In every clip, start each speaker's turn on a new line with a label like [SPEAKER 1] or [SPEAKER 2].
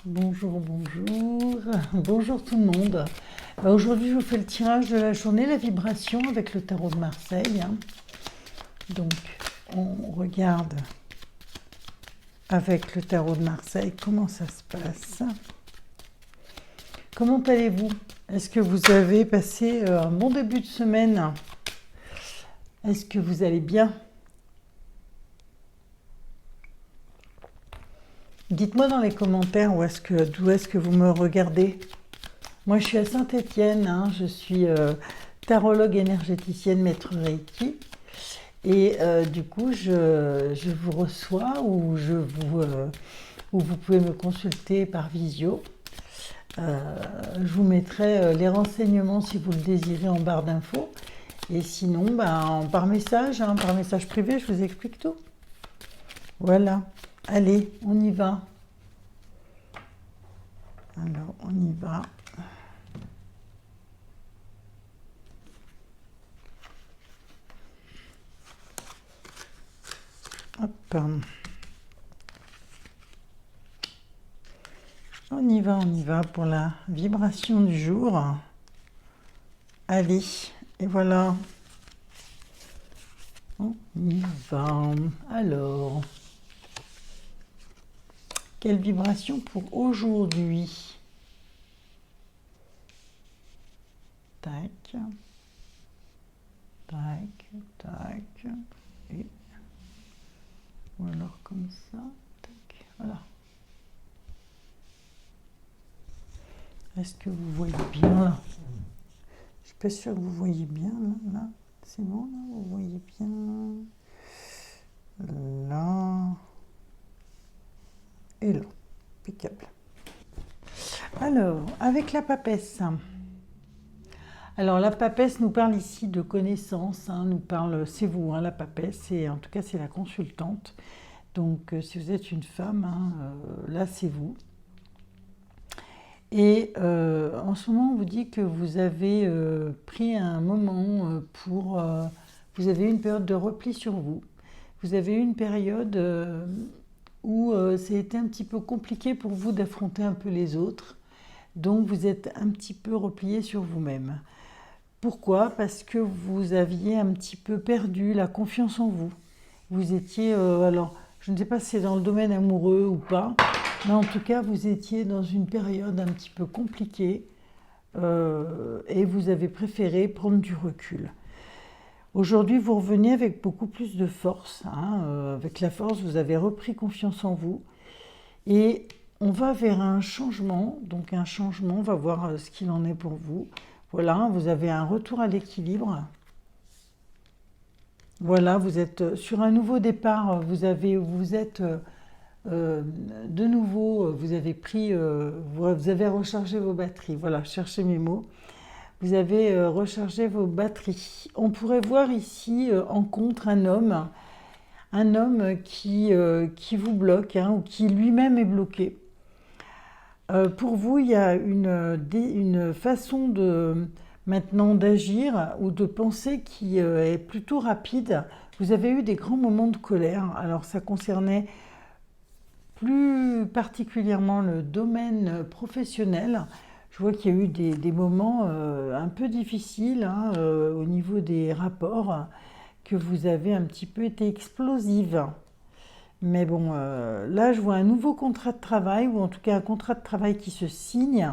[SPEAKER 1] Bonjour, bonjour, bonjour tout le monde. Aujourd'hui, je vous fais le tirage de la journée, la vibration avec le tarot de Marseille. Donc, on regarde avec le tarot de Marseille comment ça se passe. Comment allez-vous? Est-ce que vous avez passé un bon début de semaine? Est-ce que vous allez bien? Dites-moi dans les commentaires d'où est-ce que vous me regardez. Moi, je suis à Saint-Étienne, je suis tarologue énergéticienne, maître Reiki. Et du coup, je vous reçois ou ou vous pouvez me consulter par visio. Je vous mettrai les renseignements si vous le désirez en barre d'infos. Et sinon, par message privé, je vous explique tout. Voilà. Allez, on y va. Alors, on y va. Hop. On y va pour la vibration du jour. Allez, et voilà. On y va. Alors, quelle vibration pour aujourd'hui? Tac, tac, tac, et ou alors comme ça, tac, voilà. Est-ce que vous voyez bien là? Je suis pas sûre que vous voyez bien là. C'est bon là, vous voyez bien là et là. Impeccable. Alors, avec la papesse. Alors, la papesse nous parle ici de connaissances, nous parle, c'est vous, la papesse, et en tout cas, c'est la consultante. Donc, si vous êtes une femme, là, c'est vous. Et en ce moment, on vous dit que vous avez pris un moment vous avez eu une période de repli sur vous. Vous avez eu une période où ça a été un petit peu compliqué pour vous d'affronter un peu les autres. Donc, vous êtes un petit peu replié sur vous-même. Pourquoi? Parce que vous aviez un petit peu perdu la confiance en vous. Vous étiez, alors, je ne sais pas si c'est dans le domaine amoureux ou pas, mais en tout cas, vous étiez dans une période un petit peu compliquée et vous avez préféré prendre du recul. Aujourd'hui, vous revenez avec beaucoup plus de force. Avec la force, vous avez repris confiance en vous et on va vers un changement. Donc un changement, on va voir ce qu'il en est pour vous. Voilà, vous avez un retour à l'équilibre. Voilà, vous êtes sur un nouveau départ. Vous êtes de nouveau, vous avez rechargé vos batteries. Voilà, cherchez mes mots. Vous avez rechargé vos batteries. On pourrait voir ici en contre un homme qui vous bloque ou qui lui-même est bloqué. Pour vous, il y a une façon maintenant d'agir ou de penser qui est plutôt rapide. Vous avez eu des grands moments de colère. Alors ça concernait plus particulièrement le domaine professionnel. Je vois qu'il y a eu des moments un peu difficiles au niveau des rapports, que vous avez un petit peu été explosive. Mais bon, là, je vois un nouveau contrat de travail, ou en tout cas un contrat de travail qui se signe.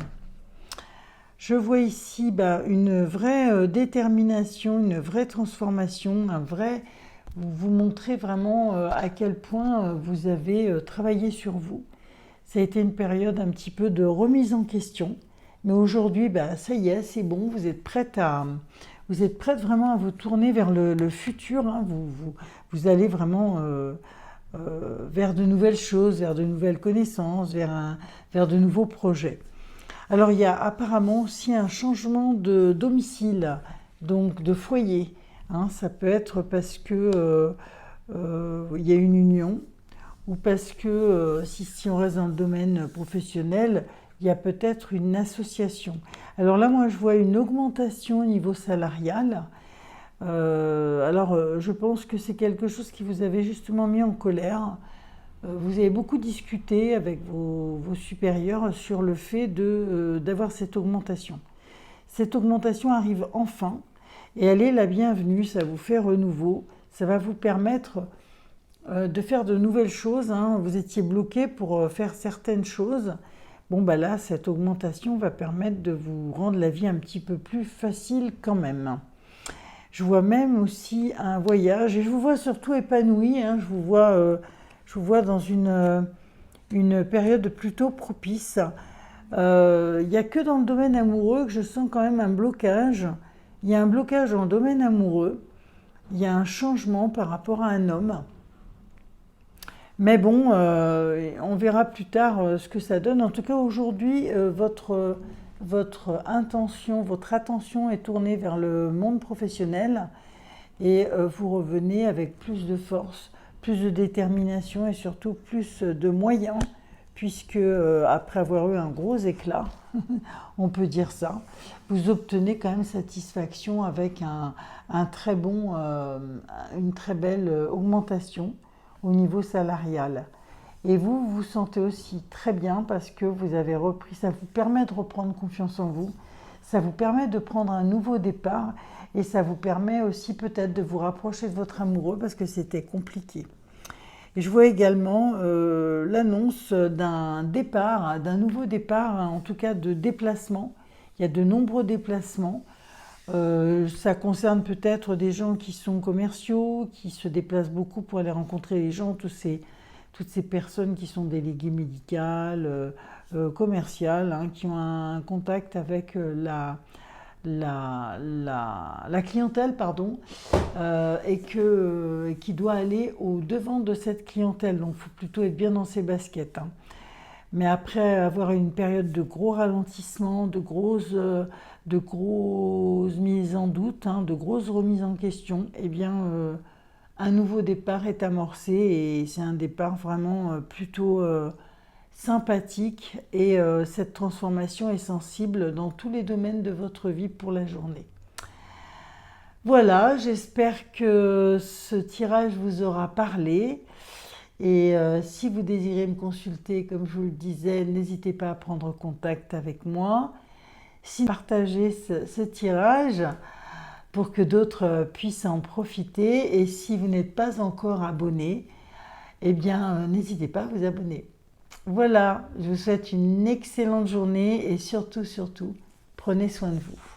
[SPEAKER 1] Je vois ici une vraie détermination, une vraie transformation, vous vous montrez vraiment à quel point vous avez travaillé sur vous. Ça a été une période un petit peu de remise en question. Mais aujourd'hui, ça y est, c'est bon, vous êtes prête vraiment à vous tourner vers le futur. Vous allez vraiment vers de nouvelles choses, vers de nouvelles connaissances, vers de nouveaux projets. Alors il y a apparemment aussi un changement de domicile, donc de foyer. Ça peut être parce que il y a une union, ou parce que si on reste dans le domaine professionnel, il y a peut-être une association. Alors là, moi, je vois une augmentation au niveau salarial. Je pense que c'est quelque chose qui vous avait justement mis en colère. vous avez beaucoup discuté avec vos supérieurs sur le fait d'avoir cette augmentation. Cette augmentation arrive enfin et elle est la bienvenue, ça vous fait renouveau, ça va vous permettre de faire de nouvelles choses, hein. Vous étiez bloqué pour faire certaines choses. Bon, bah là, cette augmentation va permettre de vous rendre la vie un petit peu plus facile quand même. Je vois même aussi un voyage et je vous vois surtout épanoui, hein. Je vous vois dans une période plutôt propice. Il n'y a que dans le domaine amoureux que je sens quand même un blocage. Il y a un blocage dans le domaine amoureux. Il y a un changement par rapport à un homme. Mais bon, on verra plus tard ce que ça donne. En tout cas, aujourd'hui, votre intention, votre attention est tournée vers le monde professionnel et vous revenez avec plus de force, plus de détermination et surtout plus de moyens, puisque après avoir eu un gros éclat, on peut dire ça, vous obtenez quand même satisfaction avec un très bon, une très belle augmentation au niveau salarial. Et vous vous sentez aussi très bien parce que vous avez repris, ça vous permet de reprendre confiance en vous, ça vous permet de prendre un nouveau départ et ça vous permet aussi peut-être de vous rapprocher de votre amoureux parce que c'était compliqué. Et je vois également l'annonce d'un départ, d'un nouveau départ, hein, en tout cas de déplacement. Il y a de nombreux déplacements. Ça concerne peut-être des gens qui sont commerciaux, qui se déplacent beaucoup pour aller rencontrer les gens, toutes ces personnes qui sont déléguées médicales, commerciales, hein, qui ont un contact avec la clientèle, pardon, et qui doit aller au devant de cette clientèle. Donc, il faut plutôt être bien dans ses baskets, hein. Mais après avoir une période de gros ralentissement, de grosses mises en doute, hein, de grosses remises en question, eh bien, un nouveau départ est amorcé et c'est un départ vraiment plutôt sympathique et cette transformation est sensible dans tous les domaines de votre vie pour la journée. Voilà, j'espère que ce tirage vous aura parlé. Et si vous désirez me consulter, comme je vous le disais, n'hésitez pas à prendre contact avec moi. Si partagez ce tirage pour que d'autres puissent en profiter. Et si vous n'êtes pas encore abonné, eh bien, n'hésitez pas à vous abonner. Voilà, je vous souhaite une excellente journée et surtout, prenez soin de vous.